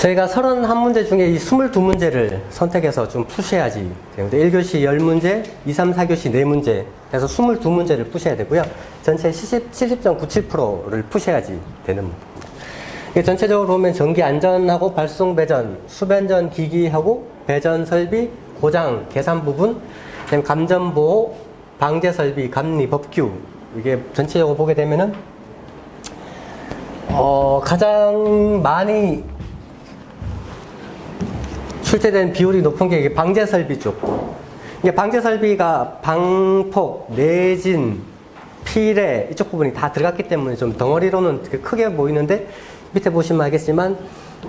저희가 31문제 중에 이 22문제를 선택해서 좀 푸셔야지 되는데 1교시 10문제, 2, 3, 4교시 4문제 해서 22문제를 푸셔야 되고요. 전체 70.97%를 푸셔야지 되는 문제입니다. 전체적으로 보면 전기 안전하고 발송 배전, 수변전 기기하고 배전 설비, 고장, 계산 부분, 감전 보호, 방제 설비, 감리, 법규 이게 전체적으로 보게 되면은 가장 많이 출제된 비율이 높은 게 이게 방제 설비 쪽. 이게 방제 설비가 방폭, 내진, 필해 이쪽 부분이 다 들어갔기 때문에 좀 덩어리로는 되게 크게 보이는데 밑에 보시면 알겠지만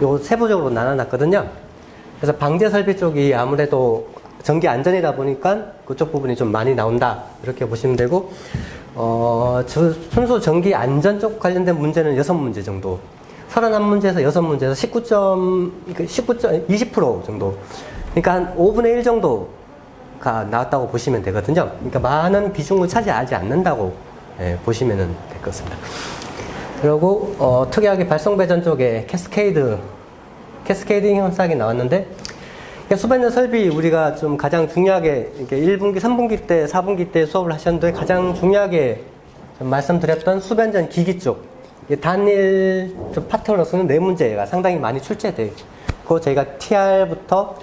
요 세부적으로 나눠놨거든요. 그래서 방제 설비 쪽이 아무래도 전기 안전이다 보니까 그쪽 부분이 좀 많이 나온다 이렇게 보시면 되고 순수 전기 안전 쪽 관련된 문제는 6문제 정도 31문제에서 6문제에서 20% 정도 그러니까 한 5분의 1 정도가 나왔다고 보시면 되거든요. 그러니까 많은 비중을 차지하지 않는다고 보시면 될 것 같습니다. 그리고 특이하게 발송배전 쪽에 캐스케이딩 현상이 나왔는데 수변전 설비 우리가 좀 가장 중요하게 이렇게 1분기, 3분기 때, 4분기 때 수업을 하셨는데 가장 중요하게 좀 말씀드렸던 수변전 기기 쪽 단일 파트너로서는 4문제가 상당히 많이 출제되고 저희가 TR부터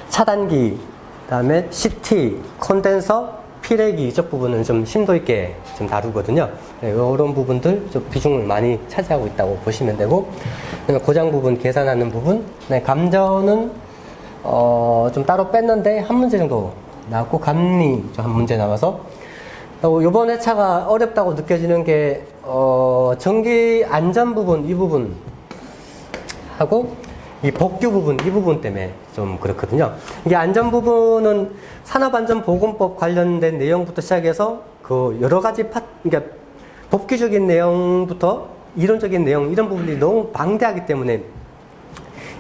차단기, 그다음에 CT, 콘덴서, 필해기 이쪽 부분은 좀 심도 있게 좀 다루거든요. 이런 부분들 좀 비중을 많이 차지하고 있다고 보시면 되고 고장 부분 계산하는 부분, 감전은 좀 따로 뺐는데 한 문제 정도 나왔고 감리 한 문제 나와서 이번 회차가 어렵다고 느껴지는 게 전기 안전 부분 이 부분 하고 이 법규 부분 이 부분 때문에 좀 그렇거든요. 이게 안전 부분은 산업안전보건법 관련된 내용부터 시작해서 그 여러 가지 그러니까 법규적인 내용부터 이론적인 내용 이런 부분이 너무 방대하기 때문에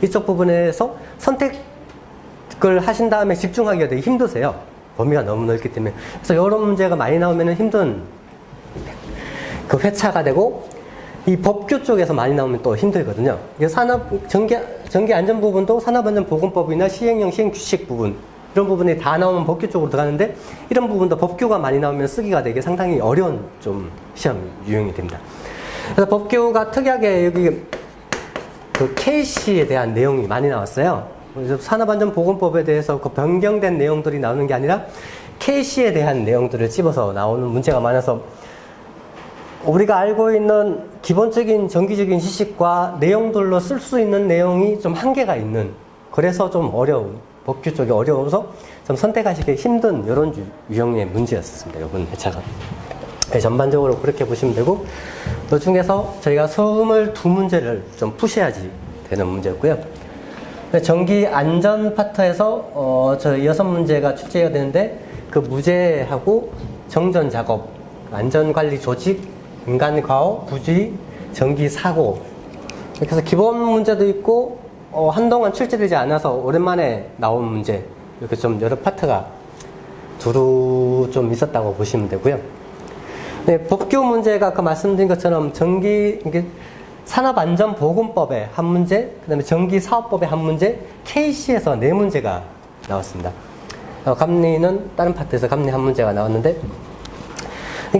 이쪽 부분에서 선택을 하신 다음에 집중하기가 되게 힘드세요. 범위가 너무 넓기 때문에. 그래서 이런 문제가 많이 나오면 힘든 그 회차가 되고 이 법규 쪽에서 많이 나오면 또 힘들거든요. 전기 안전 부분도 산업안전보건법이나 시행령 시행규칙 부분 이런 부분이 다 나오면 법규 쪽으로 들어가는데 이런 부분도 법규가 많이 나오면 쓰기가 되게 상당히 어려운 좀 시험 유형이 됩니다. 그래서 법규가 특이하게 여기 그 KC에 대한 내용이 많이 나왔어요. 그래서 산업안전보건법에 대해서 그 변경된 내용들이 나오는 게 아니라 KC에 대한 내용들을 집어서 나오는 문제가 많아서 우리가 알고 있는 기본적인 정기적인 지식과 내용들로 쓸 수 있는 내용이 좀 한계가 있는 그래서 좀 어려운 법규 쪽이 어려워서 좀 선택하시기 힘든 이런 유형의 문제였습니다. 이번 회차가. 전반적으로 그렇게 보시면 되고 그 중에서 저희가 22문제를 좀 푸셔야지 되는 문제였고요. 전기 안전 파트에서 저희 6문제가 출제가 되는데 그 무제하고 정전 작업, 안전관리 조직, 인간 과오, 부주의, 전기 사고 그래서 기본 문제도 있고 한동안 출제되지 않아서 오랜만에 나온 문제 이렇게 좀 여러 파트가 두루 좀 있었다고 보시면 되고요. 네, 법규 문제가 아까 말씀드린 것처럼 산업안전보건법에 한 문제, 그 다음에 전기사업법에 한 문제, KC에서 4문제가 나왔습니다. 감리는 다른 파트에서 감리 한 문제가 나왔는데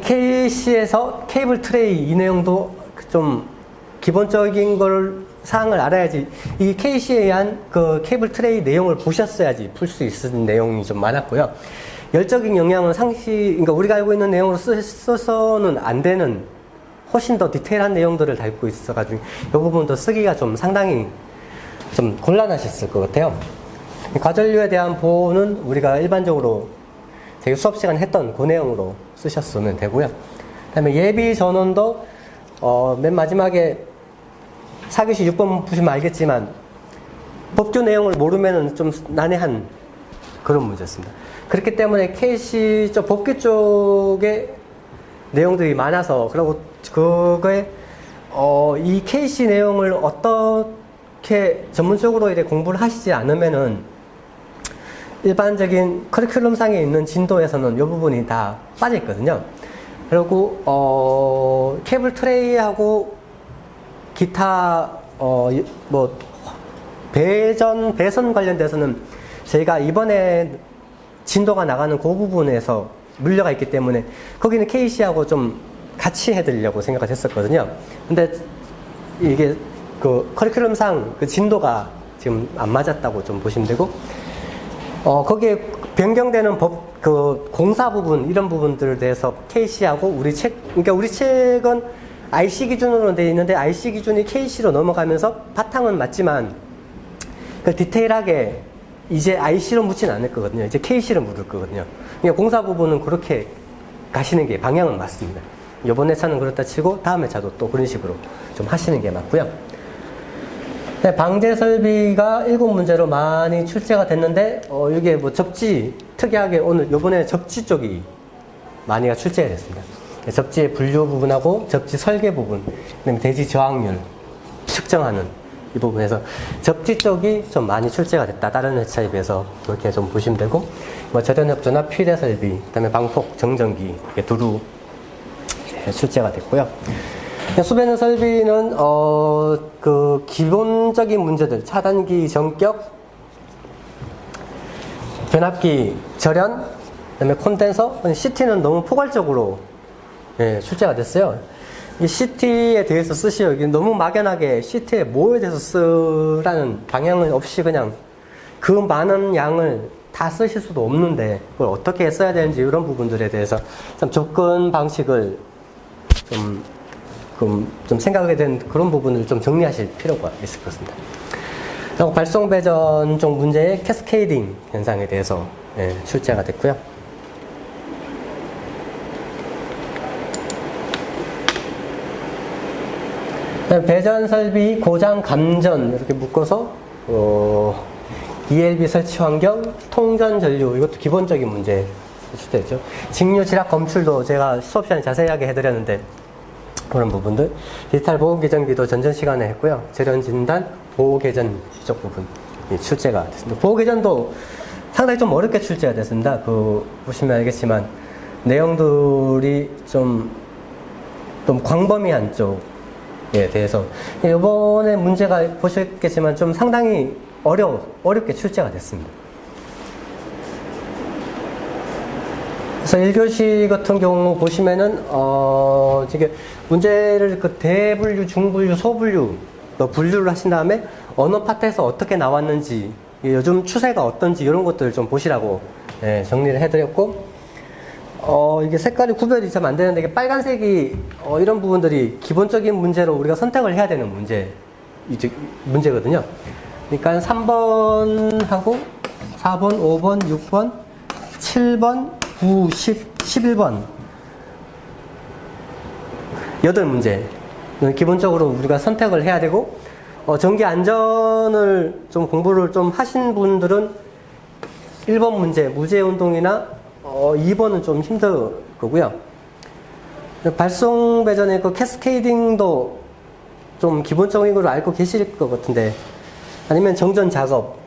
KC에서 케이블 트레이 이 내용도 좀 기본적인 사항을 알아야지 이 KC에 의한 그 케이블 트레이 내용을 보셨어야지 풀 수 있는 내용이 좀 많았고요. 열적인 영향은 그러니까 우리가 알고 있는 내용으로 써서는 안 되는 훨씬 더 디테일한 내용들을 담고 있어가지고 이 부분도 쓰기가 좀 상당히 좀 곤란하셨을 것 같아요. 과전류에 대한 보호는 우리가 일반적으로 되게 수업 시간에 했던 그 내용으로 쓰셨으면 되고요. 그 다음에 예비 전원도 맨 마지막에 4교시 6번 보시면 알겠지만 법규 내용을 모르면 좀 난해한 그런 문제였습니다. 그렇기 때문에 KC 쪽 법규 쪽에 내용들이 많아서 그리고 그거에 이 KC 내용을 어떻게 전문적으로 이렇게 공부를 하시지 않으면은 일반적인 커리큘럼상에 있는 진도에서는 이 부분이 다 빠져 있거든요. 그리고 케이블 트레이하고 기타 뭐 배선 관련돼서는 저희가 이번에 진도가 나가는 그 부분에서 물려가 있기 때문에 거기는 KC하고 좀 같이 해드리려고 생각을 했었거든요. 근데 이게 그 커리큘럼상 그 진도가 지금 안 맞았다고 좀 보시면 되고, 거기에 변경되는 그 공사 부분, 이런 부분들에 대해서 KC하고 그러니까 우리 책은 IC 기준으로 되어 있는데 IC 기준이 KC로 넘어가면서 바탕은 맞지만 그 디테일하게 이제 IC로 묻지는 않을 거거든요. 이제 KC로 묻을 거거든요. 그러니까 공사 부분은 그렇게 가시는 게 방향은 맞습니다. 이번 회차는 그렇다 치고 다음 회차도 또 그런 식으로 좀 하시는 게 맞고요. 네, 방제 설비가 7문제로 많이 출제가 됐는데, 이게 뭐 접지, 특이하게 오늘 요번에 접지 쪽이 많이가 출제가 됐습니다. 접지의 분류 부분하고 접지 설계 부분, 그다음에 대지 저항률 측정하는 이 부분에서 접지 쪽이 좀 많이 출제가 됐다. 다른 회차에 비해서 그렇게 좀 보시면 되고, 뭐 저전협조나 필해 설비, 그다음에 방폭, 정전기, 두루 출제가 됐고요. 수변 설비는 그 기본적인 문제들, 차단기 전격, 변압기 절연, 그다음에 콘덴서, CT는 너무 포괄적으로 출제가 됐어요. 이 CT에 대해서 쓰시오. 너무 막연하게 CT에 뭐에 대해서 쓰라는 방향은 없이 그냥 그 많은 양을 다 쓰실 수도 없는데 그걸 어떻게 써야 되는지 이런 부분들에 대해서 좀 접근 방식을 좀 생각하게 된 그런 부분을 좀 정리하실 필요가 있을 것 같습니다. 그리고 발송 배전 쪽 문제의 캐스케이딩 현상에 대해서 출제가 됐고요. 배전 설비 고장 감전 이렇게 묶어서 ELB 설치 환경, 통전 전류 이것도 기본적인 문제 출제됐죠. 직류 지락 검출도 제가 수업 시간에 자세하게 해드렸는데 그런 부분들, 디지털 보호 계전기도 전전 시간에 했고요. 절연 진단, 보호 계전 이쪽 부분이 출제가 됐습니다. 보호 계전도 상당히 좀 어렵게 출제가 됐습니다. 보시면 알겠지만 내용들이 좀 광범위한 쪽에 대해서 이번에 문제가 보셨겠지만 좀 상당히 어렵게 출제가 됐습니다. 그래서 1교시 같은 경우 보시면은, 이게 문제를 그 대분류, 중분류, 소분류, 분류를 하신 다음에 어느 파트에서 어떻게 나왔는지, 요즘 추세가 어떤지 이런 것들을 좀 보시라고 정리를 해드렸고, 이게 색깔이 구별이 잘 안 되는데, 이게 빨간색이, 이런 부분들이 기본적인 문제로 우리가 선택을 해야 되는 문제거든요. 그러니까 3번하고 4번, 5번, 6번, 7번, 9, 10, 11번 8문제 기본적으로 우리가 선택을 해야 되고, 전기 안전을 좀 공부를 좀 하신 분들은 1번 문제 무제 운동이나 2번은 좀 힘들 거고요. 발송 배전의 그 캐스케이딩도 좀 기본적인 걸 알고 계실 것 같은데, 아니면 정전 작업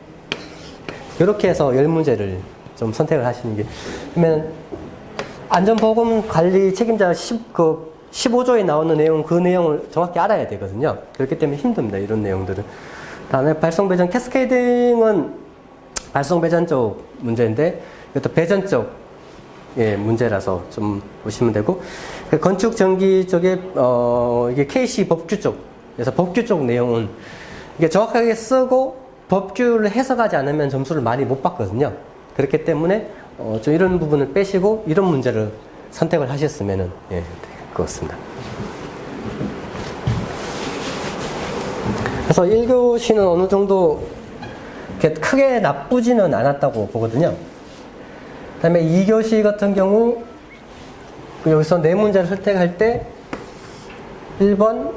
이렇게 해서 10문제를 좀 선택을 하시는 게, 그러면 안전보건 관리 책임자 15조에 나오는 내용, 그 내용을 정확히 알아야 되거든요. 그렇기 때문에 힘듭니다, 이런 내용들은. 다음에 발송배전 캐스케이딩은 발송배전 쪽 문제인데, 이것도 배전 쪽 문제라서 좀 보시면 되고, 건축 전기 쪽에 이게 KC 법규 쪽, 그래서 법규 쪽 내용은 이게 정확하게 쓰고 법규를 해석하지 않으면 점수를 많이 못 받거든요. 그렇기 때문에 좀 이런 부분을 빼시고 이런 문제를 선택을 하셨으면 될 것 같습니다. 그래서 1교시는 어느 정도 이렇게 크게 나쁘지는 않았다고 보거든요. 그 다음에 2교시 같은 경우 여기서 4문제를 선택할 때 1번,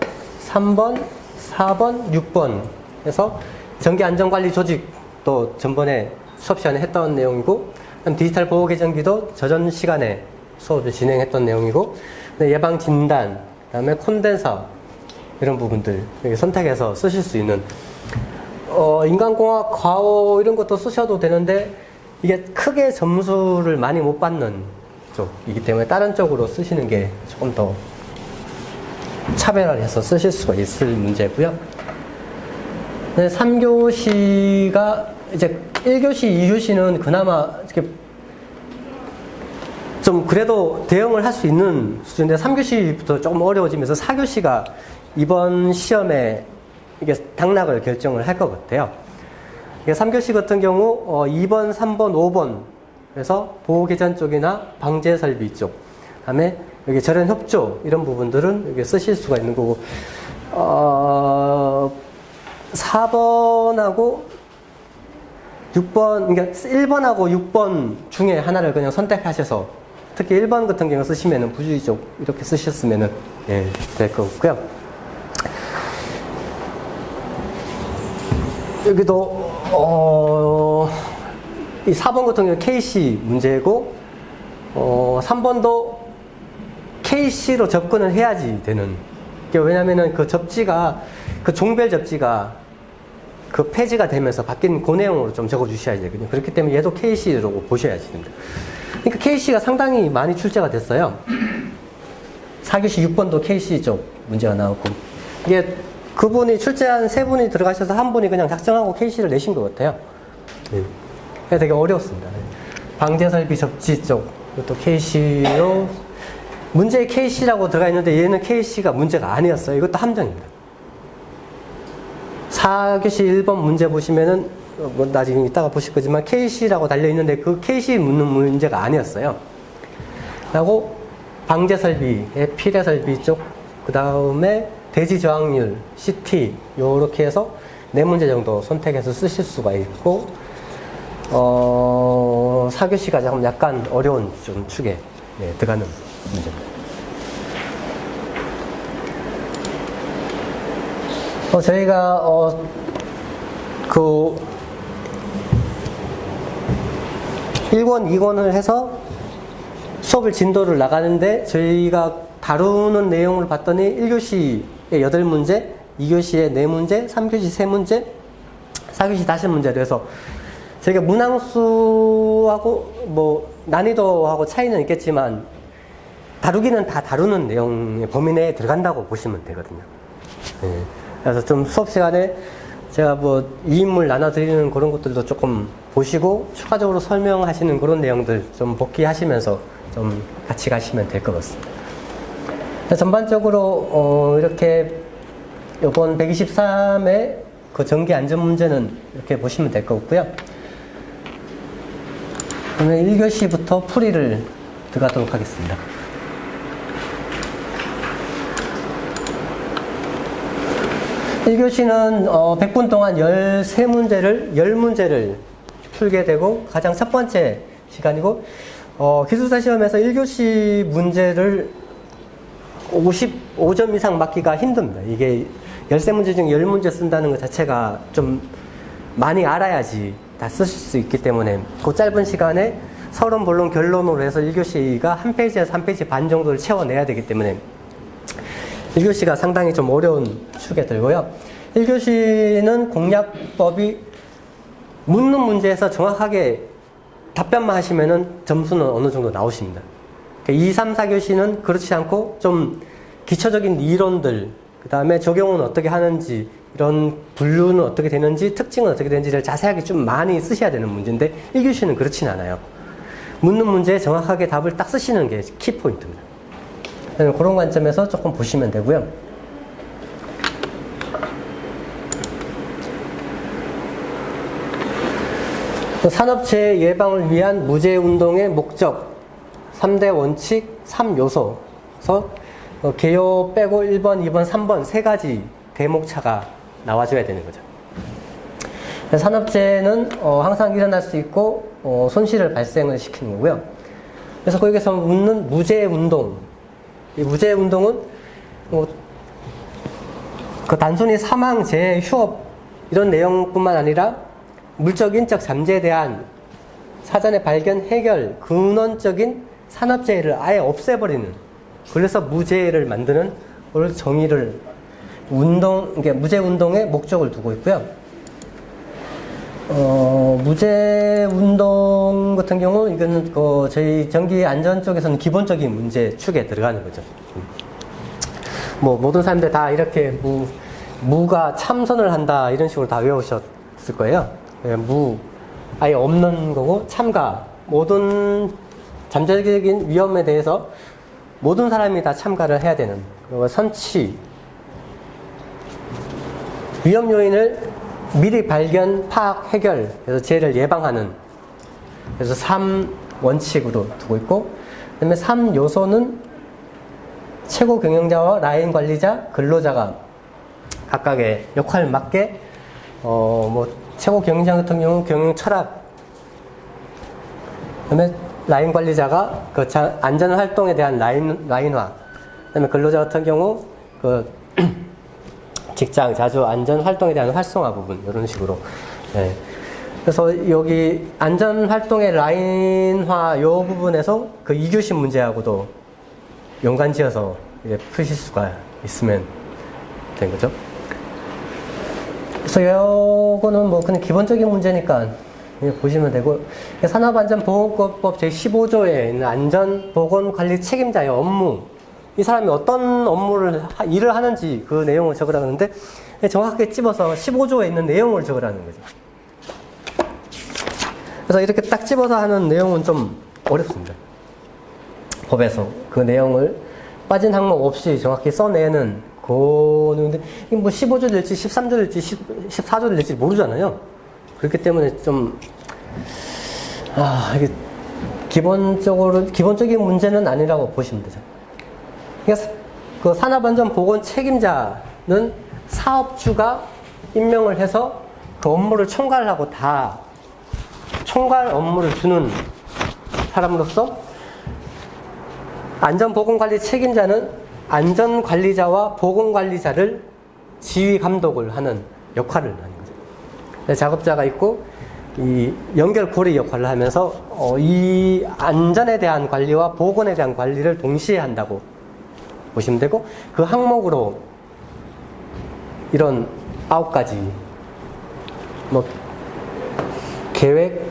3번, 4번, 6번 해서 전기안전관리 조직도 전번에 수업 시간에 했던 내용이고, 디지털 보호 계전기도 저전 시간에 수업을 진행했던 내용이고, 예방 진단, 그다음에 콘덴서 이런 부분들 선택해서 쓰실 수 있는, 인간공학, 과호 이런 것도 쓰셔도 되는데 이게 크게 점수를 많이 못 받는 쪽이기 때문에 다른 쪽으로 쓰시는 게 조금 더 차별화해서 쓰실 수가 있을 문제고요. 3교시가 이제 1교시, 2교시는 그나마 이렇게 좀 그래도 대응을 할 수 있는 수준인데 3교시부터 조금 어려워지면서 4교시가 이번 시험에 이게 당락을 결정을 할 것 같아요. 3교시 같은 경우 2번, 3번, 5번 그래서 보호개전 쪽이나 방제설비 쪽, 그다음에 여기 절연 협조 이런 부분들은 여기 쓰실 수가 있는 거고 4번하고 6번, 그러니까 1번하고 6번 중에 하나를 그냥 선택하셔서 특히 1번 같은 경우 쓰시면은 부주의적 이렇게 쓰셨으면은 될 것 같고요. 여기도 이 4번 같은 경우 KC 문제고 3번도 KC로 접근을 해야지 되는. 왜냐면은 그 접지가 그 종별 접지가 그 폐지가 되면서 바뀐 그 내용으로 좀 적어 주셔야 되거든요. 그렇기 때문에 얘도 KC로 보셔야지 됩니다. 그러니까 KC가 상당히 많이 출제가 됐어요. 4교시 6번도 KC 쪽 문제가 나왔고, 이게 그분이 출제한 3분이 들어가셔서 한 분이 그냥 작성하고 KC를 내신 것 같아요. 그래서 되게 어려웠습니다. 방제설비 접지 쪽, 이것도 KC로, 문제에 KC라고 들어가 있는데 얘는 KC가 문제가 아니었어요. 이것도 함정입니다. 4교시 1번 문제 보시면은, 나중에 이따가 보실 거지만 KC라고 달려있는데 그 KC 묻는 문제가 아니었어요. 그리고 방제설비의 피레설비 쪽, 그 다음에 대지저항률, CT, 요렇게 해서 4문제 정도 선택해서 쓰실 수가 있고, 4교시가 약간 어려운 좀 축에 들어가는 문제입니다. 저희가, 그, 1권, 2권을 해서 수업을 진도를 나가는데 저희가 다루는 내용을 봤더니 1교시에 8문제, 2교시에 4문제, 3교시 3문제, 4교시 5문제로 해서 저희가 문항수하고 뭐 난이도하고 차이는 있겠지만 다루기는 다 다루는 내용의 범위 내에 들어간다고 보시면 되거든요. 그래서 좀 수업 시간에 제가 뭐 유인물 나눠드리는 그런 것들도 조금 보시고 추가적으로 설명하시는 그런 내용들 좀 복기하시면서 좀 같이 가시면 될 것 같습니다. 전반적으로 이렇게 이번 123의 그 전기 안전 문제는 이렇게 보시면 될 것 같고요. 그러면 1교시부터 풀이를 들어가도록 하겠습니다. (1교시는) 100분 동안 10문제를 풀게 되고 가장 첫 번째 시간이고, 기술사 시험에서 1교시 문제를 55점 이상 맞기가 힘듭니다. 이게 13문제 중에 10문제 쓴다는 것 자체가 좀 많이 알아야지 다 쓰실 수 있기 때문에 그 짧은 시간에 서론, 본론, 결론으로 해서 1교시가 한 페이지에서 한 페이지 반 정도를 채워내야 되기 때문에 1교시가 상당히 좀 어려운 축에 들고요. 1교시는 공략법이 묻는 문제에서 정확하게 답변만 하시면은 점수는 어느 정도 나오십니다. 2, 3, 4교시는 그렇지 않고 좀 기초적인 이론들, 그 다음에 적용은 어떻게 하는지, 이런 분류는 어떻게 되는지, 특징은 어떻게 되는지를 자세하게 좀 많이 쓰셔야 되는 문제인데 1교시는 그렇진 않아요. 묻는 문제에 정확하게 답을 딱 쓰시는 게 키포인트입니다. 그런 관점에서 조금 보시면 되고요. 산업재해 예방을 위한 무제운동의 목적 3대 원칙 3요소에서 개요 빼고 1번, 2번, 3번 3가지 대목차가 나와줘야 되는 거죠. 산업재해는 항상 일어날 수 있고 손실을 발생을 시키는 거고요. 그래서 거기서 묻는 무제운동, 이 무제운동은 그 단순히 사망, 재해, 휴업 이런 내용뿐만 아니라 물적, 인적 잠재에 대한 사전에 발견, 해결, 근원적인 산업재해를 아예 없애버리는, 그래서 무재해를 만드는 걸 정의를 이게 무제운동의 목적을 두고 있고요. 무제운동 같은 경우 이거는 저희 전기 안전 쪽에서는 기본적인 문제 축에 들어가는 거죠. 뭐 모든 사람들 다 이렇게 무가 참선을 한다 이런 식으로 다 외우셨을 거예요. 예, 무 아예 없는 거고 참가 모든 잠재적인 위험에 대해서 모든 사람이 다 참가를 해야 되는 그리고 선치 위험 요인을 미리 발견, 파악, 해결 그래서 재해를 예방하는 그래서 3원칙으로 두고 있고 그 다음에 3요소는 최고 경영자와 라인 관리자, 근로자가 각각의 역할을 맞게 뭐 최고 경영자 같은 경우는 경영 철학 그다음에 라인 관리자가 그 안전 활동에 대한 라인화 그다음에 근로자 같은 경우 그 직장 자주 안전 활동에 대한 활성화 부분 이런 식으로 네. 그래서 여기 안전 활동의 라인화 요 부분에서 그 2교시 문제하고도 연관지어서 푸실 수가 있으면 된 거죠. 그래서 요거는 뭐 그냥 기본적인 문제니까 보시면 되고 산업안전보건법 제15조에 있는 안전보건관리 책임자의 업무 이 사람이 어떤 업무를 일을 하는지 그 내용을 적으라고 하는데 정확하게 집어서 15조에 있는 내용을 적으라는 거죠. 그래서 이렇게 딱 집어서 하는 내용은 좀 어렵습니다. 법에서 그 내용을 빠진 항목 없이 정확히 써내는 그는데 뭐 15조 될지 13조 될지 14조 될지 모르잖아요. 그렇기 때문에 좀 이게 기본적인 문제는 아니라고 보시면 되죠. 그러니까 그 산업안전보건 책임자는 사업주가 임명을 해서 그 업무를 총괄하고 다 총괄 업무를 주는 사람으로서 안전보건관리 책임자는 안전관리자와 보건관리자를 지휘 감독을 하는 역할을 하는 거죠. 작업자가 있고 이 연결고리 역할을 하면서 이 안전에 대한 관리와 보건에 대한 관리를 동시에 한다고 보시면 되고 그 항목으로 이런 9가지 뭐 계획,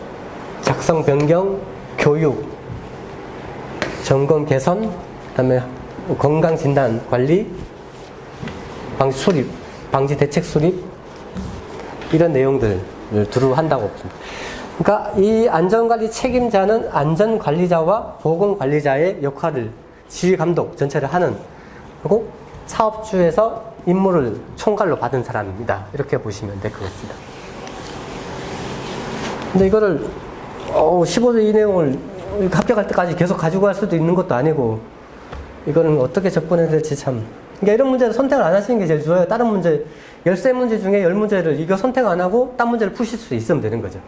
작성 변경, 교육, 점검 개선, 그다음에 건강 진단 관리, 방지 수립, 방지 대책 수립 이런 내용들을 두루 한다고 보십니다. 그러니까 이 안전관리 책임자는 안전관리자와 보건관리자의 역할을 지휘 감독 전체를 하는 그리고 사업주에서 임무를 총괄로 받은 사람입니다. 이렇게 보시면 될 것 같습니다. 근데 이거를 15조 이 내용을 합격할 때까지 계속 가지고 갈 수도 있는 것도 아니고 이거는 어떻게 접근해야 될지 참 그러니까 이런 문제를 선택을 안 하시는 게 제일 좋아요. 다른 문제 13문제 중에 10문제를 이거 선택 안 하고 딴 문제를 푸실 수 있으면 되는 거죠.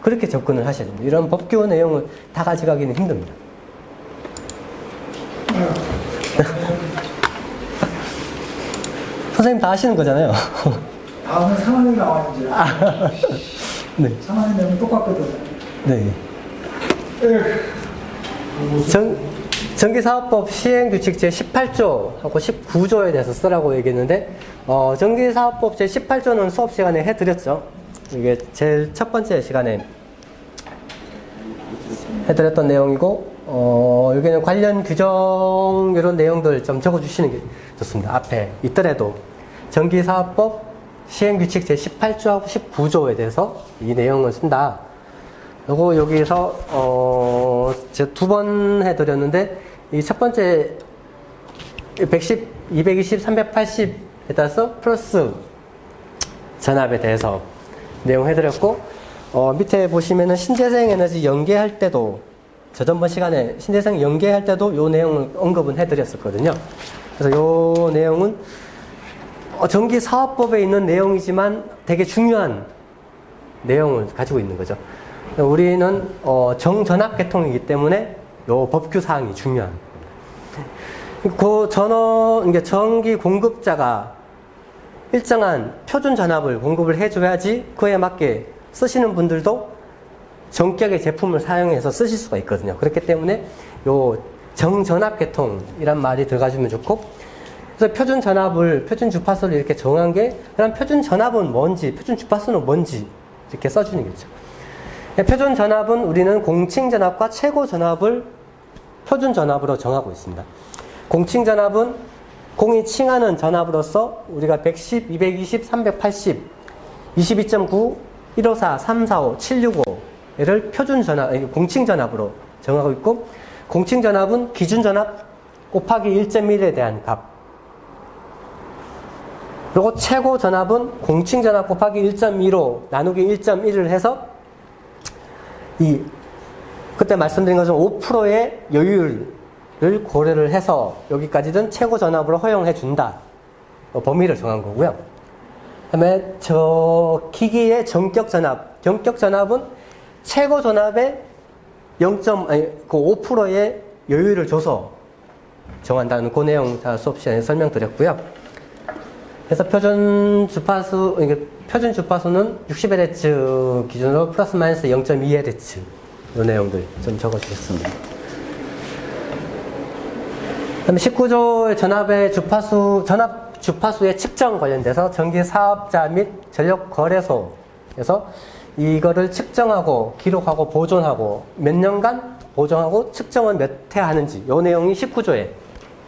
그렇게 접근을 하셔야 됩니다. 이런 법규 내용을 다 가져가기는 힘듭니다. 선생님 다 아시는 거잖아요. 다음은 3학년 나왔는지. 네. 3학년 되면 똑같거든. 네. 전기사업법 시행규칙 제18조하고 19조에 대해서 쓰라고 얘기했는데, 전기사업법 제18조는 수업 시간에 해드렸죠. 이게 제일 첫 번째 시간에 해드렸던 내용이고, 여기는 관련 규정, 이런 내용들 좀 적어주시는 게 좋습니다. 앞에 있더라도 전기사업법 시행규칙 제18조하고 19조에 대해서 이 내용을 쓴다. 요거 여기서 제가 2번 해드렸는데 이 첫 번째 110, 220, 380에 따라서 플러스 전압에 대해서 내용 해드렸고 밑에 보시면은 신재생 에너지 연계할 때도 저전번 시간에 신재생 연계할 때도 요 내용을 언급은 해드렸었거든요. 그래서 요 내용은 전기사업법에 있는 내용이지만 되게 중요한 내용을 가지고 있는 거죠. 우리는 정전압 계통이기 때문에 요 법규 사항이 중요한 그 전기 공급자가 일정한 표준 전압을 공급을 해줘야지 그에 맞게 쓰시는 분들도 정격의 제품을 사용해서 쓰실 수가 있거든요. 그렇기 때문에 요 정전압 계통이란 말이 들어가주면 좋고 그래서 표준 전압을 표준 주파수를 이렇게 정한 게 그럼 표준 전압은 뭔지 표준 주파수는 뭔지 이렇게 써주는 거죠. 표준 전압은 우리는 공칭 전압과 최고 전압을 표준 전압으로 정하고 있습니다. 공칭 전압은 공이 칭하는 전압으로서 우리가 110, 220, 380, 22.9, 154, 345, 765를 표준 전압, 공칭 전압으로 정하고 있고, 공칭 전압은 기준 전압 곱하기 1.1에 대한 값. 그리고 최고 전압은 공칭 전압 곱하기 1.25 나누기 1.1을 해서 그때 말씀드린 것처럼 5%의 여유를 고려를 해서 여기까지는 최고 전압으로 허용해 준다. 범위를 정한 거고요. 그다음에 저 기기의 전격 전압은 최고 전압의 5%의 여유를 줘서 정한다는 그 내용 다 수업 시간에 설명드렸고요. 그래서 표준 주파수는 60Hz 기준으로 플러스 마이너스 0.2Hz 이 내용들 좀 적어주셨습니다. 그다음에 19조의 전압 주파수의 측정 관련돼서 전기 사업자 및 전력 거래소에서 이거를 측정하고 기록하고 보존하고 몇 년간 보존하고 측정은 몇 회 하는지 이 내용이 19조에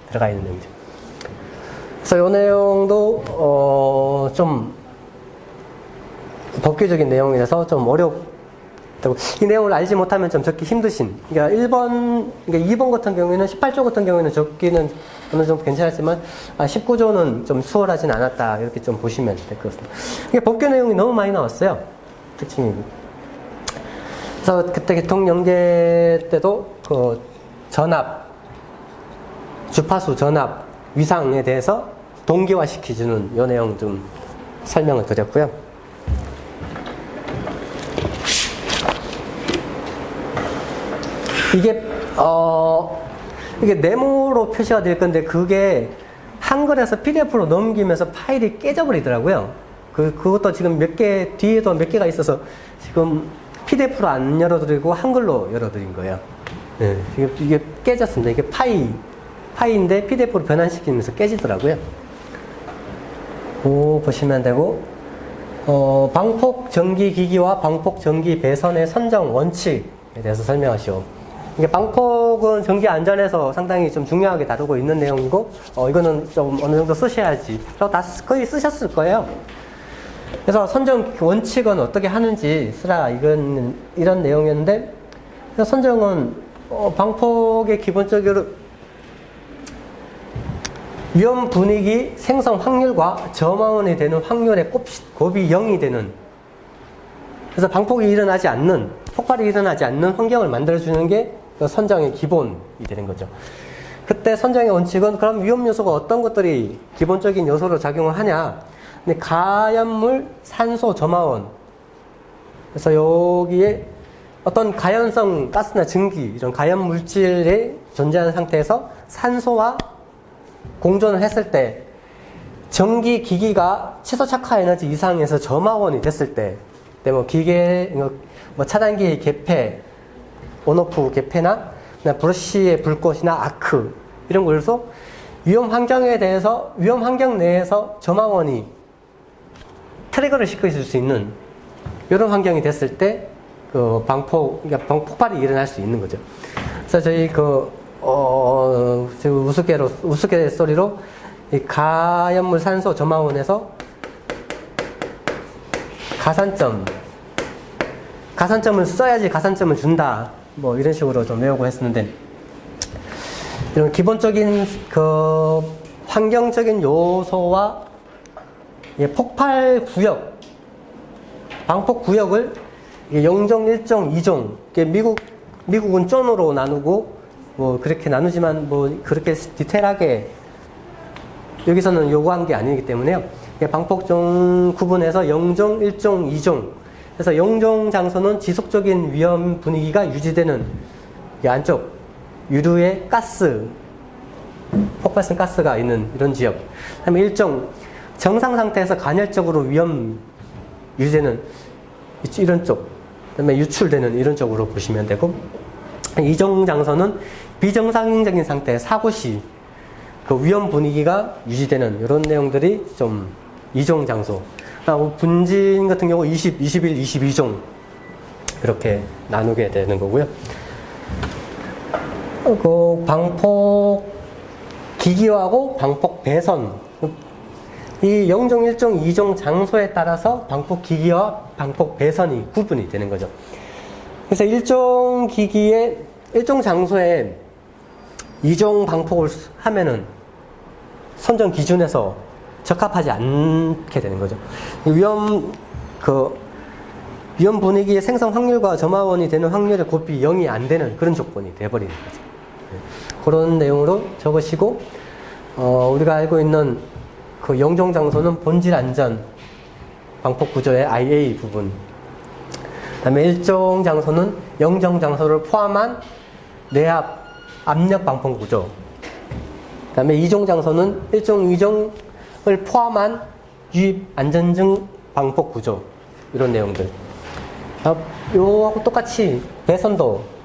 들어가 있는 내용이죠. 그래서 이 내용도 좀 법규적인 내용이라서 좀 어렵다고, 이 내용을 알지 못하면 좀 적기 힘드신, 그러니까 2번 같은 경우에는 18조 같은 경우에는 적기는 어느 정도 괜찮았지만 19조는 좀 수월하진 않았다 이렇게 좀 보시면 될 것 같습니다. 이게 법규 내용이 너무 많이 나왔어요. 특징이. 그래서 그때 개통연계 때도 그 주파수 전압 위상에 대해서 동기화시켜주는 이 내용 좀 설명을 드렸고요. 이게 네모로 표시가 될 건데 그게 한글에서 PDF로 넘기면서 파일이 깨져버리더라고요. 그것도 지금 뒤에도 몇 개가 있어서 지금 PDF로 안 열어드리고 한글로 열어드린 거예요. 네, 이게 깨졌습니다. 이게 파이인데 PDF로 변환시키면서 깨지더라고요. 보시면 되고, 방폭 전기 기기와 방폭 전기 배선의 선정 원칙에 대해서 설명하시오. 이게 방폭은 전기 안전에서 상당히 좀 중요하게 다루고 있는 내용이고, 이거는 좀 어느 정도 쓰셔야지. 다 거의 쓰셨을 거예요. 그래서 선정 원칙은 어떻게 하는지 쓰라. 이런 내용이었는데, 그래서 선정은, 방폭의 기본적으로 위험 분위기 생성 확률과 저마원이 되는 확률의 곱이 0이 되는, 그래서 방폭이 일어나지 않는, 폭발이 일어나지 않는 환경을 만들어주는 게 선정의 기본이 되는 거죠. 그때 선정의 원칙은 그럼 위험 요소가 어떤 것들이 기본적인 요소로 작용을 하냐. 근데 가연물, 산소, 저마원. 그래서 여기에 어떤 가연성 가스나 증기, 이런 가연 물질이 존재하는 상태에서 산소와 공존을 했을 때 전기 기기가 최소 착화 에너지 이상에서 저마원이 됐을 때, 기계, 차단기 개폐, 온오프 개폐나 브러쉬의 불꽃이나 아크 이런 걸로 위험 환경 내에서 저마원이 트리거를 시켜줄 수 있는 이런 환경이 됐을 때 폭발이 일어날 수 있는 거죠. 그래서 저희 우스갯소리로 이 가연물 산소 저마원에서 가산점을 써야지 가산점을 준다. 이런 식으로 좀 외우고 했었는데, 이런 기본적인 환경적인 요소와 폭발 구역, 방폭 구역을 0종, 1종, 2종, 미국은 존으로 나누고, 그렇게 나누지만, 그렇게 디테일하게 여기서는 요구한 게 아니기 때문에요. 방폭종 구분해서 0종, 1종, 2종. 그래서 0종 장소는 지속적인 위험 분위기가 유지되는 이 안쪽 유류의 폭발성 가스가 있는 이런 지역. 그다음에 1종, 정상 상태에서 간헐적으로 위험 유지되는 이런 쪽. 그다음에 유출되는 이런 쪽으로 보시면 되고, 2종 장소는 비정상적인 상태, 사고 시 위험 분위기가 유지되는 이런 내용들이 좀 2종 장소. 분진 같은 경우 20, 21, 22종 이렇게 나누게 되는 거고요. 방폭 기기화하고 방폭 배선, 이 0종, 1종, 2종 장소에 따라서 방폭 기기와 방폭 배선이 구분이 되는 거죠. 그래서 1종 기기에 1종 장소에 2종 방폭을 하면은 선정 기준에서 적합하지 않게 되는 거죠. 위험 분위기의 생성 확률과 점화원이 되는 확률의 곱비 0이 안 되는 그런 조건이 돼버리는 거죠. 그런 내용으로 적으시고, 우리가 알고 있는 그 0종 장소는 본질 안전 방폭 구조의 IA 부분. 그 다음에 1종 장소는 0종 장소를 포함한 내압 압력 방폭 구조. 그 다음에 2종 장소는 1종, 2종을 포함한 유입 안전증 방폭 구조. 이런 내용들. 요하고 똑같이 배선도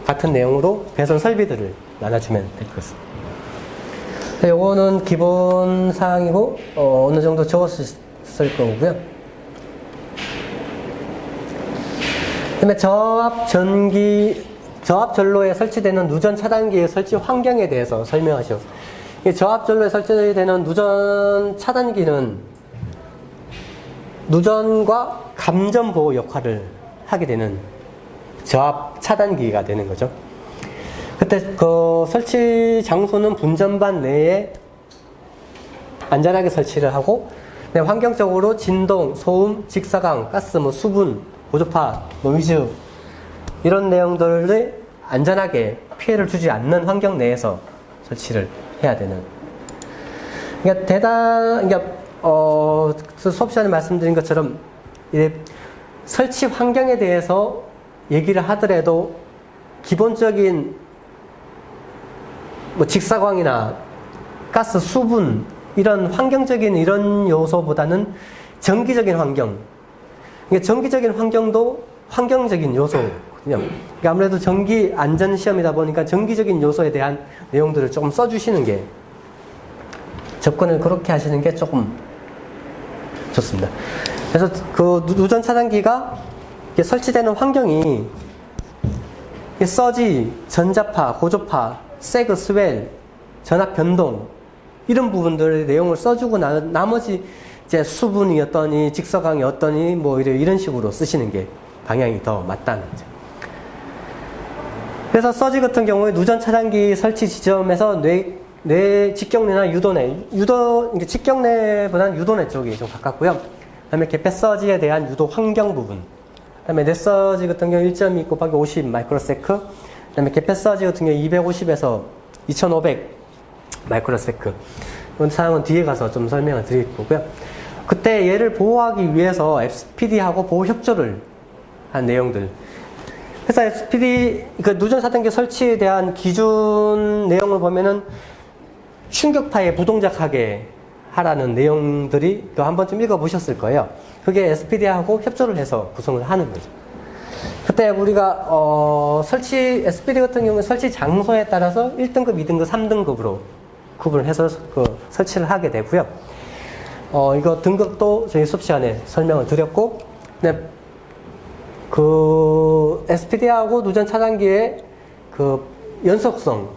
같은 내용으로 배선 설비들을 나눠주면 될 것 같습니다. 요거는 기본 사항이고, 어느 정도 적었을 거고요. 그 다음에 저압 전로에 설치되는 누전 차단기의 설치 환경에 대해서 설명하시오. 이 저압 전로에 설치되는 누전 차단기는 누전과 감전 보호 역할을 하게 되는 저압 차단기가 되는 거죠. 그때 그 설치 장소는 분전반 내에 안전하게 설치를 하고, 환경적으로 진동, 소음, 직사광, 가스, 수분, 고주파, 노이즈 이런 내용들을 안전하게 피해를 주지 않는 환경 내에서 설치를 해야 되는. 그러니까 수업 시간에 말씀드린 것처럼 설치 환경에 대해서 얘기를 하더라도 기본적인 직사광이나 가스, 수분 이런 환경적인 이런 요소보다는 정기적인 환경. 그러니까 정기적인 환경도 환경적인 요소거든요. 그러니까 아무래도 전기 안전 시험이다 보니까 정기적인 요소에 대한 내용들을 조금 써주시는 게, 접근을 그렇게 하시는 게 조금 좋습니다. 그래서 그 누전 차단기가 설치되는 환경이 서지, 전자파, 고조파, 세그, 스웰, 전압 변동 이런 부분들의 내용을 써주고 나머지 이제 수분이 어떠니, 직사광이 어떠니 이런 식으로 쓰시는 게 방향이 더 맞다는 거죠. 그래서 서지 같은 경우에 누전 차단기 설치 지점에서 뇌 직경내나 유도내, 직경내보다는 유도내 쪽이 좀 가깝고요. 그다음에 개폐 서지에 대한 유도 환경 부분. 그다음에 뇌 서지 같은 경우 1.2 곱하기 50 마이크로세크. 그다음에 개폐 서지 같은 경우 250에서 2500 마이크로세크. 이런 사항은 뒤에 가서 좀 설명을 드릴 거고요. 그때 얘를 보호하기 위해서 SPD하고 보호 협조를 한 내용들. 그래서 SPD, 누전 차단기 설치에 대한 기준 내용을 보면은 충격파에 무동작하게 하라는 내용들이 한 번쯤 읽어보셨을 거예요. 그게 SPD하고 협조를 해서 구성을 하는 거죠. 그때 우리가 설치 SPD 같은 경우는 설치 장소에 따라서 1등급, 2등급, 3등급으로 구분을 해서 설치를 하게 되고요. 이거 등급도 저희 수업 시간에 설명을 드렸고, 그 SPD하고 누전 차단기의 그 연속성,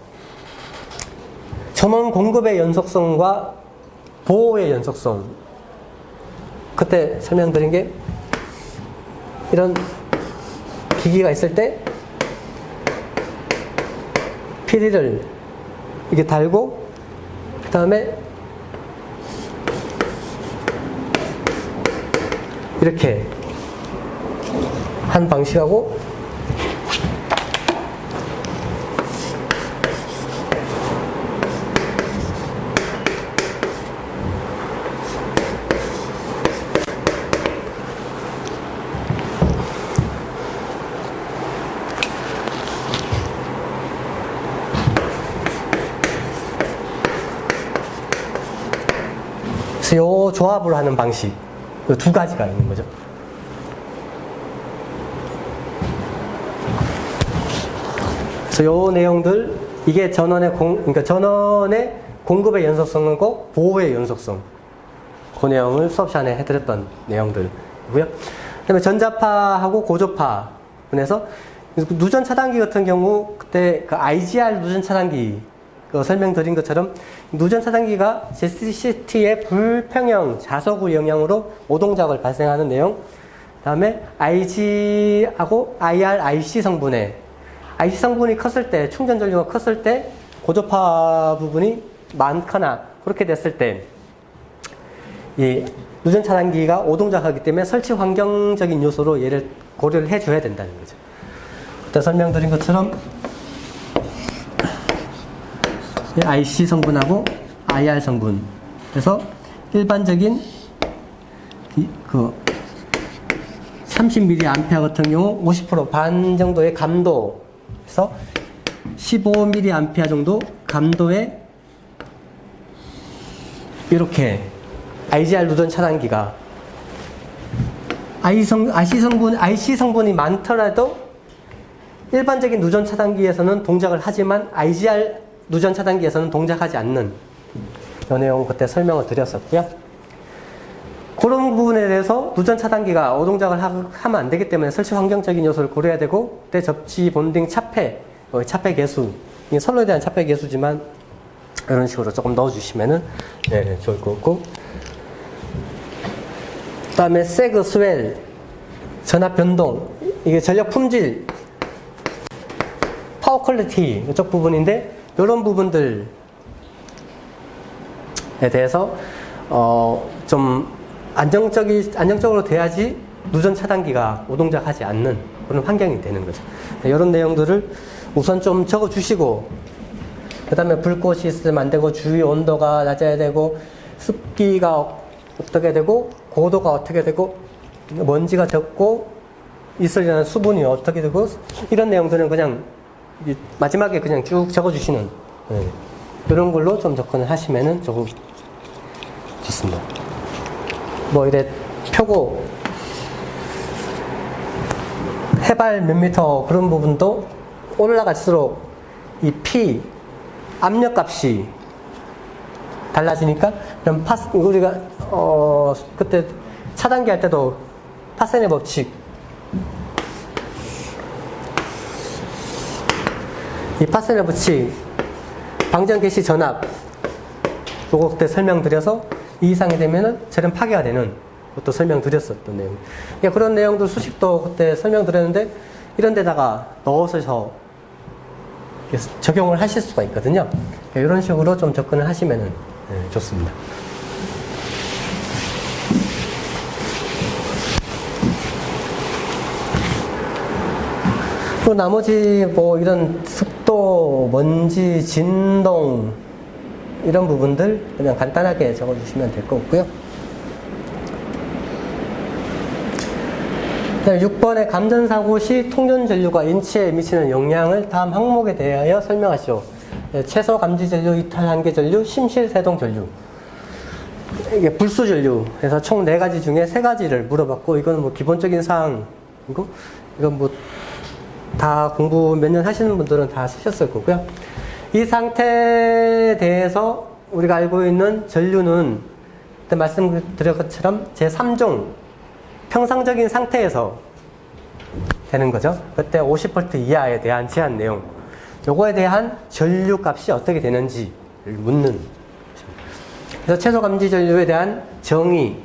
전원 공급의 연속성과 보호의 연속성, 그때 설명드린 게 이런 기기가 있을 때 PD를 이렇게 달고 그 다음에 이렇게 한 방식하고 그래서 요 조합을 하는 방식, 요 두 가지가 있는 거죠. 그래서 요 내용들, 이게 그러니까 전원의 공급의 연속성이고 보호의 연속성. 그 내용을 수업 시간에 해드렸던 내용들이고요. 그 다음에 전자파하고 고조파 분해서 누전 차단기 같은 경우, 그때 그 IGR 누전 차단기 설명드린 것처럼 누전 차단기가 JCT의 불평형 자석우 영향으로 오동작을 발생하는 내용. 다음에 IG하고 IR, IC 성분에 IC 성분이 컸을 때, 충전 전류가 컸을 때 고저파 부분이 많거나 그렇게 됐을 때 이 누전 차단기가 오동작하기 때문에 설치 환경적인 요소로 얘를 고려를 해줘야 된다는 거죠. 그때 설명드린 것처럼 IC 성분하고 IR 성분. 그래서 일반적인 30mA 같은 경우 50%반 정도의 감도에서 15mA 정도 감도의 이렇게 IGR 누전 차단기가 IC 성분이 많더라도 일반적인 누전 차단기에서는 동작을 하지만 IGR 누전 차단기에서는 동작하지 않는 이 내용 그때 설명을 드렸었고요. 그런 부분에 대해서 누전 차단기가 오동작을 하면 안 되기 때문에 설치 환경적인 요소를 고려해야 되고, 그때 접지 본딩 차폐 개수, 이게 선로에 대한 차폐 개수지만 이런 식으로 조금 넣어주시면은 좋을 것 같고, 그 다음에 세그 스웰, 전압 변동, 이게 전력 품질, 파워 퀄리티 이쪽 부분인데, 이런 부분들에 대해서 좀 안정적으로 돼야지 누전 차단기가 오동작하지 않는 그런 환경이 되는 거죠. 이런 내용들을 우선 좀 적어 주시고, 그 다음에 불꽃이 있으면 안 되고, 주위 온도가 낮아야 되고, 습기가 어떻게 되고, 고도가 어떻게 되고, 먼지가 적고, 있으려는 수분이 어떻게 되고, 이런 내용들은 그냥 마지막에 그냥 쭉 적어 주시는 이런 걸로 좀 접근을 하시면은 조금 좋습니다. 뭐 이래 표고 해발 몇 미터 그런 부분도 올라갈수록 이 P 압력값이 달라지니까, 그럼 우리가 그때 차단기 할 때도 파센의 법칙, 이 파센의 법칙 방전 개시 전압 요거 그때 설명드려서 이 이상이 되면은 재련 파괴가 되는 것도 설명드렸었던 내용. 그런 내용도 수식도 그때 설명드렸는데, 이런 데다가 넣어서 적용을 하실 수가 있거든요. 이런 식으로 좀 접근을 하시면은 좋습니다. 또 나머지 뭐 이런 습도, 먼지, 진동 이런 부분들 그냥 간단하게 적어주시면 될 것 같고요. 6번에 감전사고 시 통전전류가 인체에 미치는 영향을 다음 항목에 대하여 설명하시오. 최소 감지전류, 이탈 한계전류, 심실세동전류. 이게 불수전류. 그래서 총 4가지 중에 3가지를 물어봤고, 이거는 뭐 기본적인 사항이고, 이건 뭐 다 공부 몇 년 하시는 분들은 다 쓰셨을 거고요. 이 상태에 대해서 우리가 알고 있는 전류는 그때 말씀드린 것처럼 제3종 평상적인 상태에서 되는 거죠. 그때 50V 이하에 대한 제한 내용, 요거에 대한 전류 값이 어떻게 되는지를 묻는. 그래서 최소 감지 전류에 대한 정의,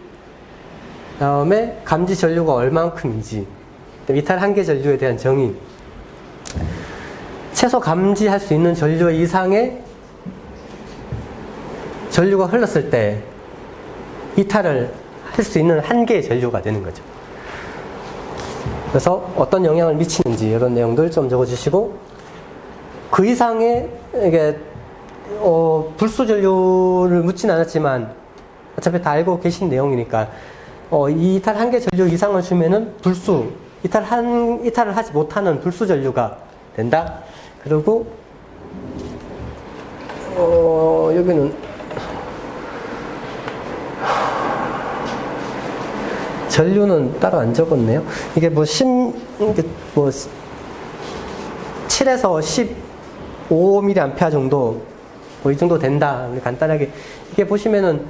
다음에 감지 전류가 얼만큼인지, 이탈 한계 전류에 대한 정의, 최소 감지할 수 있는 전류 이상의 전류가 흘렀을 때 이탈을 할 수 있는 한계의 전류가 되는 거죠. 그래서 어떤 영향을 미치는지 이런 내용들 좀 적어주시고, 그 이상의 이게 불수 전류를 묻진 않았지만 어차피 다 알고 계신 내용이니까 이 이탈 한계 전류 이상을 주면은 불수 이탈을 하지 못하는 불수 전류가 된다. 그리고 여기는 전류는 따로 안 적었네요. 이게 뭐 7에서 15mA 정도, 뭐 이 정도 된다. 간단하게 이게 보시면은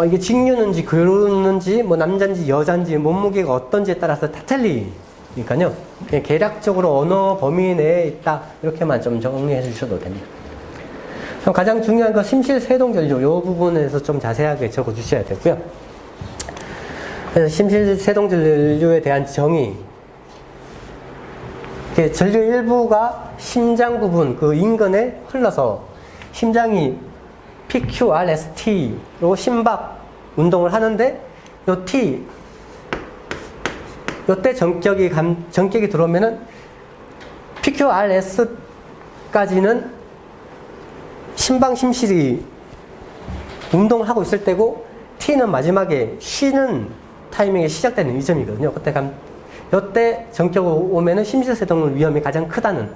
이게 직류는지 그루는지 뭐 남자인지 여자인지 몸무게가 어떤지에 따라서 다 틀리니까요. 그냥 계략적으로 어느 범위 내에 있다 이렇게만 좀 정리해 주셔도 됩니다. 그럼 가장 중요한 건 심실세동전류 이 부분에서 좀 자세하게 적어 주셔야 되고요. 그래서 심실세동전류에 대한 정의, 전류 일부가 심장 부분 그 인근에 흘러서 심장이 PQRST로 심박 운동을 하는데 요 T 요때 전격이 들어오면은 PQRS까지는 심방 심실이 운동을 하고 있을 때고 T는 마지막에 쉬는 타이밍에 시작되는 이 점이거든요. 요때 전격 오면은 심실세동 위험이 가장 크다는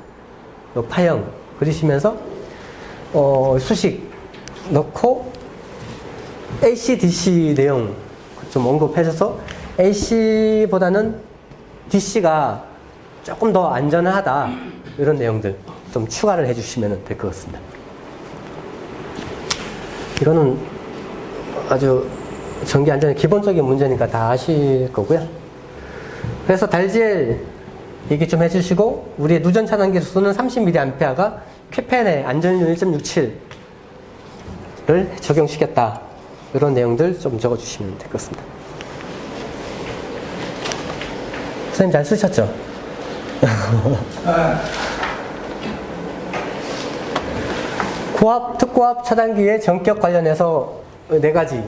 요 파형 그리시면서 수식 넣고 AC/DC 내용 좀 언급하셔서 AC보다는 DC가 조금 더 안전하다 이런 내용들 좀 추가를 해주시면 될 것 같습니다. 이거는 아주 전기 안전의 기본적인 문제니까 다 아실 거고요. 그래서 달지엘 얘기 좀 해주시고 우리의 누전 차단기 수는 30mA가 쾌펜의 안전율 1.67를 적용시켰다. 이런 내용들 좀 적어주시면 될 것 같습니다. 선생님 잘 쓰셨죠? 고압, 특고압 차단기의 전격 관련해서 4가지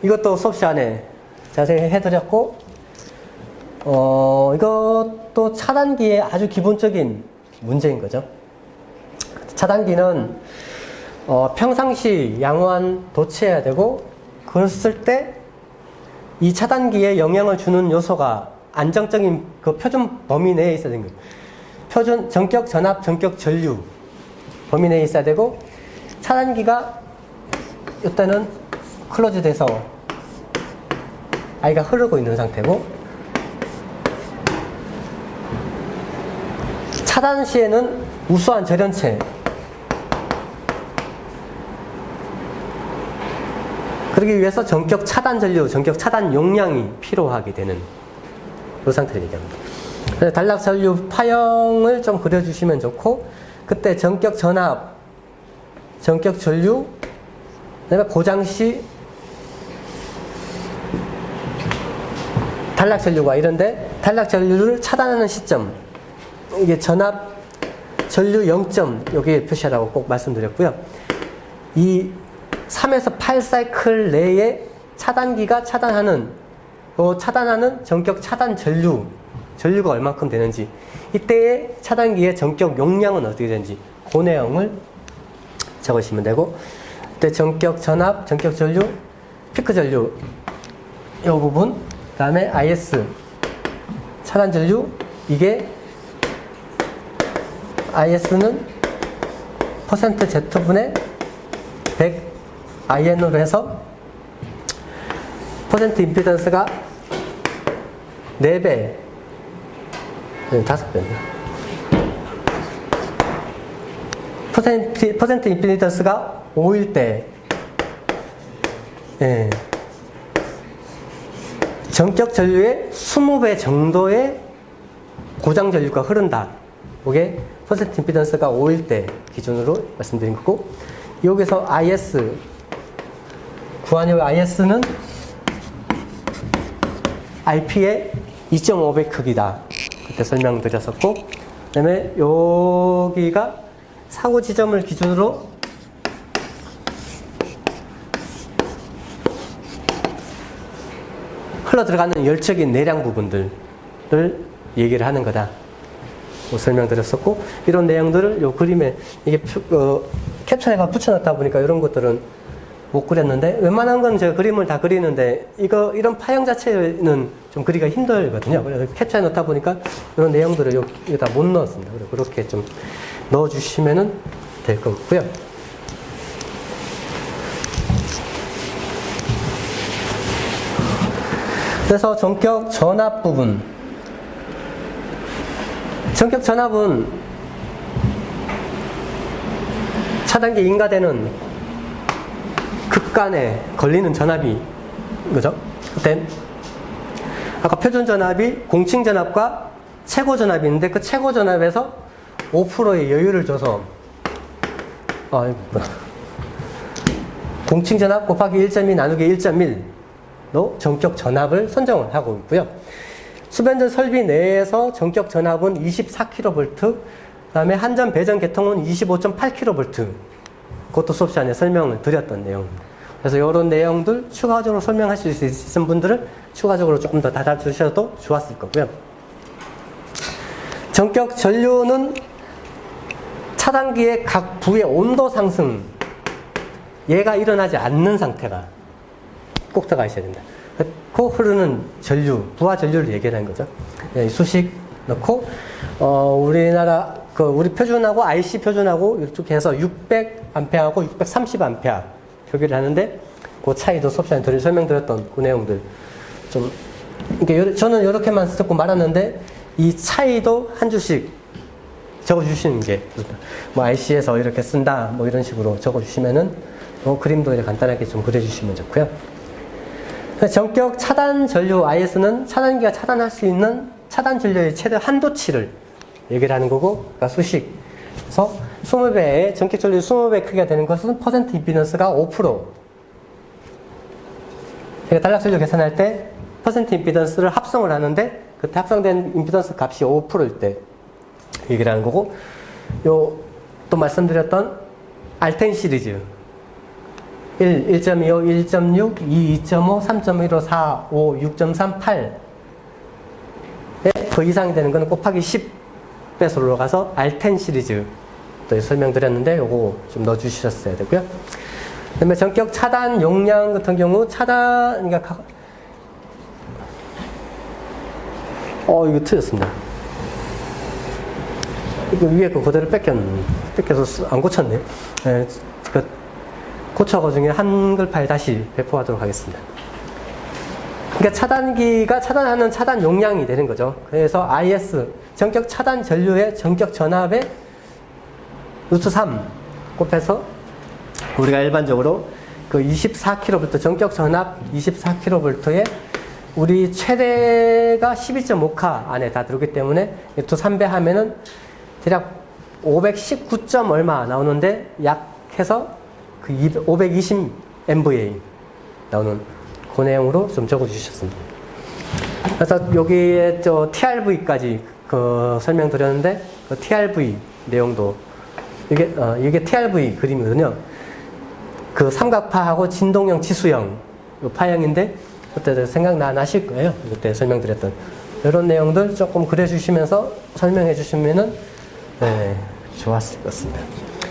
이것도 수업 시간에 자세히 해드렸고 이것도 차단기의 아주 기본적인 문제인 거죠. 차단기는 평상시 양호한 도치해야 되고 그랬을 때 이 차단기에 영향을 주는 요소가 안정적인 그 표준 범위 내에 있어야 되는 거예요. 표준 전격 전압, 전격 전류 범위 내에 있어야 되고 차단기가 이때는 클로즈 돼서 아이가 흐르고 있는 상태고 차단 시에는 우수한 절연체 그러기 위해서 전격 차단 전류, 전격 차단 용량이 필요하게 되는 그 상태를 얘기합니다. 그래서 단락 전류 파형을 좀 그려주시면 좋고 그때 전격 전압, 전격 전류 그다음에 고장 시 단락 전류가 이런데 단락 전류를 차단하는 시점 이게 전압 전류 0점 여기에 표시하라고 꼭 말씀드렸고요. 이 3에서 8사이클 내에 차단기가 차단하는 전격 차단 전류가 얼마큼 되는지 이때의 차단기의 전격 용량은 어떻게 되는지 그 내용을 적으시면 되고 그때 전격 전압, 전격 전류, 피크 전류 이 부분 그 다음에 IS 차단 전류 이게 IS는 퍼센트 Z분의 100 IN으로 해서 퍼센트 임피던스가 4배 5배입니다. 퍼센트 임피던스가 5일 때 전격 전류의 20배 정도의 고장 전류가 흐른다. 이게 퍼센트 임피던스가 5일 때 기준으로 말씀드린 거고 여기서 IS 구한유 IS는 IP의 2.5배 크기다. 그때 설명드렸었고 그 다음에 여기가 사고 지점을 기준으로 흘러 들어가는 열적인 내량 부분들을 얘기를 하는 거다. 설명드렸었고 이런 내용들을 요 그림에 이게 캡처해가 붙여놨다 보니까 이런 것들은 못 그렸는데 웬만한 건 제가 그림을 다 그리는데 이런 파형 자체는 좀 그리기가 힘들거든요. 그래서 캡처해 놓다 보니까 이런 내용들을 여기다 못 넣었습니다. 그렇게 좀 넣어주시면 될 것 같고요. 그래서 전격 전압 부분 전격 전압은 차단기 인가되는 극간에 걸리는 전압이 그죠? 그때 아까 표준 전압이 공칭 전압과 최고 전압이 있는데 그 최고 전압에서 5%의 여유를 줘서 공칭 전압 곱하기 1.2 나누기 1.1로 전격 전압을 선정을 하고 있고요. 수변전 설비 내에서 전격 전압은 24kV, 그 다음에 한전 배전 개통은 25.8kV. 그것도 수업 시간에 설명을 드렸던 내용. 그래서 이런 내용들 추가적으로 설명하실 수 있는 분들은 추가적으로 조금 더 달아주셔도 좋았을 거고요. 전격 전류는 차단기의 각 부의 온도 상승, 얘가 일어나지 않는 상태가 꼭 들어가 있어야 된다. 그 흐르는 전류, 부하 전류를 얘기하는 거죠. 수식 넣고, 우리나라, 우리 표준하고 IC 표준하고 이렇게 해서 600A하고 630A 표기를 하는데, 그 차이도 수업 시간에 설명드렸던 그 내용들. 좀, 이렇게 저는 이렇게만 듣고 말았는데, 이 차이도 한 줄씩 적어주시는 게, 뭐 IC에서 이렇게 쓴다, 뭐 이런 식으로 적어주시면은, 그림도 이렇게 간단하게 좀 그려주시면 좋고요. 전격 차단 전류 IS는 차단기가 차단할 수 있는 차단 전류의 최대 한도치를 얘기를 하는 거고, 그러니까 수식. 그래서 20배의 전격 전류 20배 크기가 되는 것은 퍼센트 임피던스가 5%. 제가 단락 전류 계산할 때 퍼센트 임피던스를 합성을 하는데, 그때 합성된 임피던스 값이 5%일 때 얘기를 하는 거고, 또 말씀드렸던 알텐 시리즈. 1, 1.25, 1.6, 2, 2.5, 3.15, 4, 5, 6.3, 8. 그 이상이 되는 거는 곱하기 10배수로 가서 알텐 시리즈. 또 설명드렸는데, 요거 좀 넣어주셨어야 되고요. 그 다음에 전격 차단 용량 같은 경우, 그러니까, 이거 틀렸습니다. 이거 위에 거 그대로 뺏겨서 안 고쳤네. 네, 고쳐가지고 한글 파일 다시 배포하도록 하겠습니다. 그러니까 차단기가 차단하는 차단 용량이 되는 거죠. 그래서 IS, 전격 차단 전류의 전격 전압의 루트 3 곱해서 우리가 일반적으로 그 24kV, 전격 전압 24kV에 우리 최대가 12.5카 안에 다 들어오기 때문에 루트 3배 하면은 대략 519점 얼마 나오는데 약 해서 그 520 MVA 나오는 그 내용으로 좀 적어주셨습니다. 그래서 여기에 TRV까지 설명드렸는데 그 TRV 내용도 이게 TRV 그림이거든요. 그 삼각파하고 진동형 치수형 파형인데 그때 생각나실 거예요. 그때 설명드렸던 이런 내용들 조금 그려주시면서 설명해 주시면은 좋았을 것 같습니다.